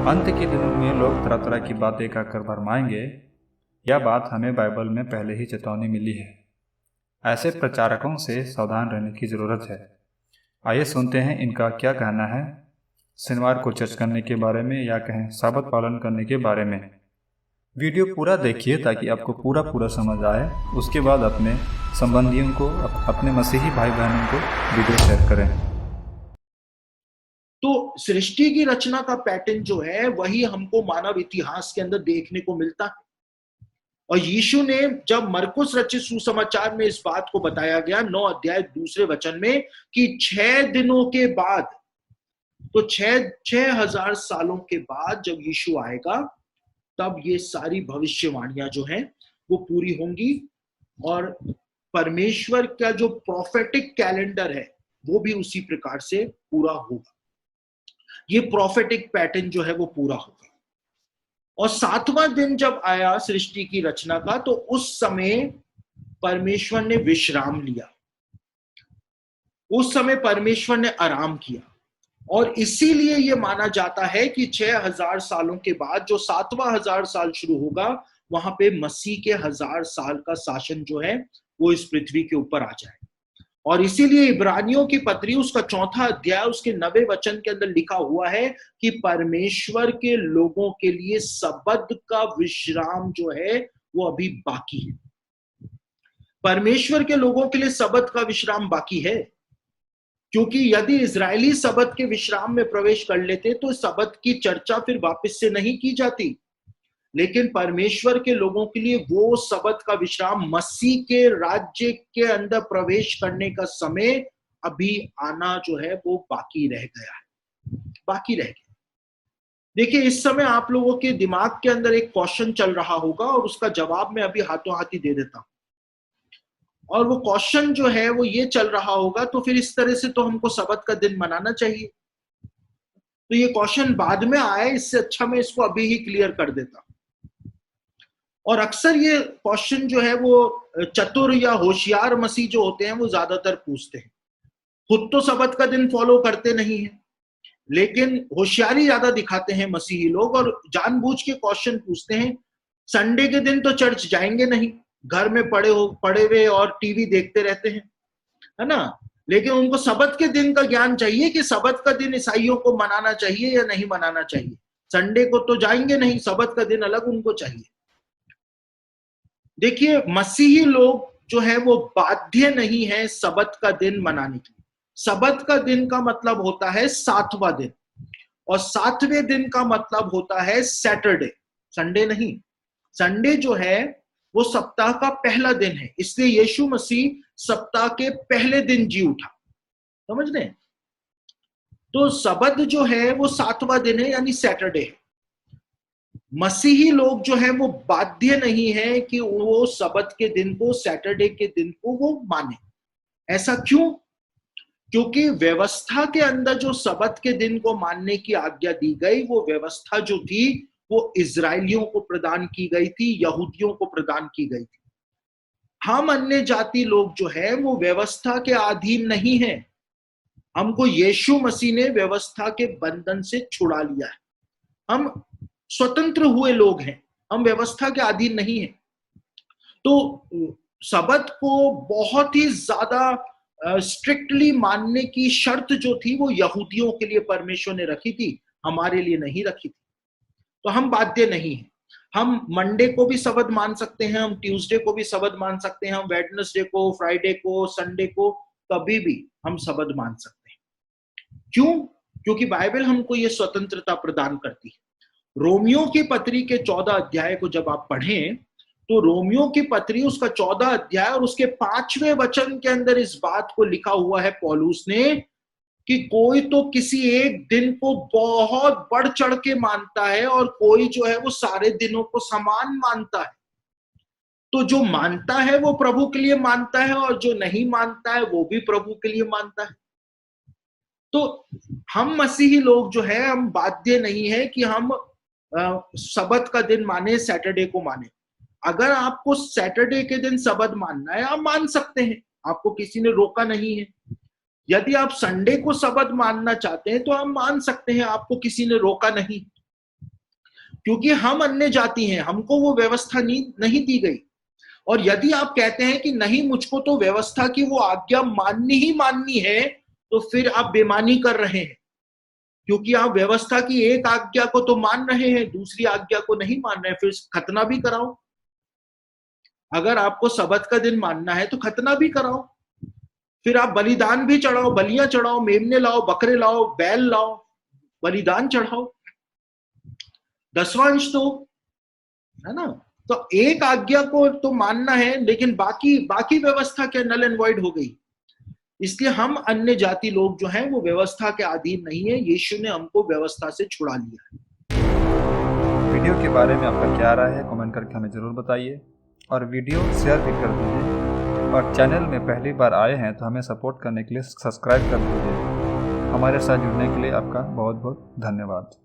अंत के दिनों में लोग तरह तरह की बातें कहकर भरमाएंगे। यह बात हमें बाइबल में पहले ही चेतावनी मिली है। ऐसे प्रचारकों से सावधान रहने की ज़रूरत है। आइए सुनते हैं इनका क्या कहना है शनिवार को चर्च करने के बारे में या कहें साबत पालन करने के बारे में। वीडियो पूरा देखिए ताकि आपको पूरा समझ आए। उसके बाद अपने संबंधियों को, अपने मसीही भाई बहनों को वीडियो शेयर करें। तो सृष्टि की रचना का पैटर्न जो है वही हमको मानव इतिहास के अंदर देखने को मिलता है। और यीशु ने जब मरकुस रचित सुसमाचार में इस बात को बताया गया 9 अध्याय 2 वचन में कि 6 दिनों के बाद, तो 6,000 सालों के बाद जब यीशु आएगा तब ये सारी भविष्यवाणियां जो हैं वो पूरी होंगी और परमेश्वर का जो प्रोफेटिक कैलेंडर है वो भी उसी प्रकार से पूरा होगा। ये प्रोफेटिक पैटर्न जो है वो पूरा होगा। और 7वां दिन जब आया सृष्टि की रचना का, तो उस समय परमेश्वर ने विश्राम लिया, उस समय परमेश्वर ने आराम किया। और इसीलिए यह माना जाता है कि 6,000 सालों के बाद जो 7वां 1000 साल शुरू होगा, वहां पे मसीह के 1000 साल का शासन जो है वो इस पृथ्वी के ऊपर आ जाए। और इसीलिए इब्रानियों की पत्री उसका 4था अध्याय उसके 9वें वचन के अंदर लिखा हुआ है कि परमेश्वर के लोगों के लिए सबत का विश्राम जो है वो अभी बाकी है। परमेश्वर के लोगों के लिए सबत का विश्राम बाकी है, क्योंकि यदि इजरायली सबत के विश्राम में प्रवेश कर लेते तो सबत की चर्चा फिर वापस से नहीं की जाती। लेकिन परमेश्वर के लोगों के लिए वो सबत का विश्राम, मसीह के राज्य के अंदर प्रवेश करने का समय अभी आना जो है वो बाकी रह गया है, बाकी रह गया। देखिए, इस समय आप लोगों के दिमाग के अंदर एक क्वेश्चन चल रहा होगा और उसका जवाब मैं अभी हाथों हाथ ही दे देता हूं। और वो क्वेश्चन जो है वो ये चल रहा होगा, तो फिर इस तरह से तो हमको सबत का दिन मनाना चाहिए। तो ये क्वेश्चन बाद में आए, इससे अच्छा मैं इसको अभी ही क्लियर कर देता। और अक्सर ये क्वेश्चन जो है वो चतुर या होशियार मसीह जो होते हैं वो ज्यादातर पूछते हैं। खुद तो सबत का दिन फॉलो करते नहीं है, लेकिन होशियारी ज्यादा दिखाते हैं मसीही लोग और जानबूझ के क्वेश्चन पूछते हैं। संडे के दिन तो चर्च जाएंगे नहीं, घर में पड़े हुए और टीवी देखते रहते हैं, है ना। लेकिन उनको सबत के दिन का ज्ञान चाहिए कि सबत का दिन ईसाइयों को मनाना चाहिए या नहीं मनाना चाहिए। संडे को तो जाएंगे नहीं, सबत का दिन अलग उनको चाहिए। देखिए, मसीही लोग जो है वो बाध्य नहीं है सबत का दिन मनाने के लिए। सबत का दिन का मतलब होता है 7वां दिन, और 7वें दिन का मतलब होता है सैटरडे, संडे नहीं। संडे जो है वो सप्ताह का पहला दिन है, इसलिए यीशु मसीह सप्ताह के पहले दिन जी उठा, समझ रहे हैं। तो सबत जो है वो 7वां दिन है, यानी सैटरडे है। मसीही लोग जो है वो बाध्य नहीं है कि वो सबत के दिन को, सैटरडे के दिन को वो माने। ऐसा क्यों? क्योंकि व्यवस्था के अंदर जो सबत के दिन को मानने की आज्ञा दी गई, वो व्यवस्था जो थी वो इजरायलियों को प्रदान की गई थी, यहूदियों को प्रदान की गई थी। हम अन्य जाति लोग जो है वो व्यवस्था के अधीन नहीं है। हमको यीशु मसीह ने व्यवस्था के बंधन से छुड़ा लिया है। हम स्वतंत्र हुए लोग हैं, हम व्यवस्था के अधीन नहीं हैं। तो सबत को बहुत ही ज्यादा स्ट्रिक्टली मानने की शर्त जो थी वो यहूदियों के लिए परमेश्वर ने रखी थी, हमारे लिए नहीं रखी थी। तो हम बाध्य नहीं हैं। हम मंडे को भी सबत मान सकते हैं, हम ट्यूसडे को भी सबत मान सकते हैं, हम वेडनेसडे को, फ्राइडे को, संडे को, कभी भी हम सबत मान सकते हैं। क्यों? क्योंकि बाइबल हमको ये स्वतंत्रता प्रदान करती है। रोमियो की पत्री के 14 अध्याय को जब आप पढ़ें, तो रोमियो की पत्री उसका 14 अध्याय और उसके 5वें वचन के अंदर इस बात को लिखा हुआ है पौलुस ने कि कोई तो किसी एक दिन को बहुत बढ़ चढ़ के मानता है और कोई जो है वो सारे दिनों को समान मानता है। तो जो मानता है वो प्रभु के लिए मानता है, और जो नहीं मानता है वो भी प्रभु के लिए मानता है। तो हम मसीही लोग जो है, हम बाध्य नहीं है कि हम सबत का दिन माने, सैटरडे को माने। अगर आपको सैटरडे के दिन सबत मानना है, आप मान सकते हैं, आपको किसी ने रोका नहीं है। यदि आप संडे को सबत मानना चाहते हैं तो आप मान सकते हैं, आपको किसी ने रोका नहीं। क्योंकि हम अन्य जाति हैं, हमको वो व्यवस्था नहीं दी गई। और यदि आप कहते हैं कि नहीं, मुझको तो व्यवस्था की वो आज्ञा माननी ही माननी है, तो फिर आप बेईमानी कर रहे हैं, क्योंकि आप व्यवस्था की एक आज्ञा को तो मान रहे हैं, दूसरी आज्ञा को नहीं मान रहे हैं। फिर खतना भी कराओ। अगर आपको सबत का दिन मानना है तो खतना भी कराओ। फिर आप बलिदान भी चढ़ाओ, बलियां चढ़ाओ, मेमने लाओ, बकरे लाओ, बैल लाओ, बलिदान चढ़ाओ, 10वां अंश दो, है ना। तो एक आज्ञा को तो मानना है, लेकिन बाकी व्यवस्था क्या नल एंड वॉइड हो गई। इसलिए हम अन्य जाति लोग जो हैं वो व्यवस्था के अधीन नहीं है। यीशु ने हमको व्यवस्था से छुड़ा लिया है। वीडियो के बारे में आपका क्या राय है, कमेंट करके हमें ज़रूर बताइए, और वीडियो शेयर भी कर दीजिए। और चैनल में पहली बार आए हैं तो हमें सपोर्ट करने के लिए सब्सक्राइब कर दीजिए। हमारे साथ जुड़ने के लिए आपका बहुत बहुत धन्यवाद।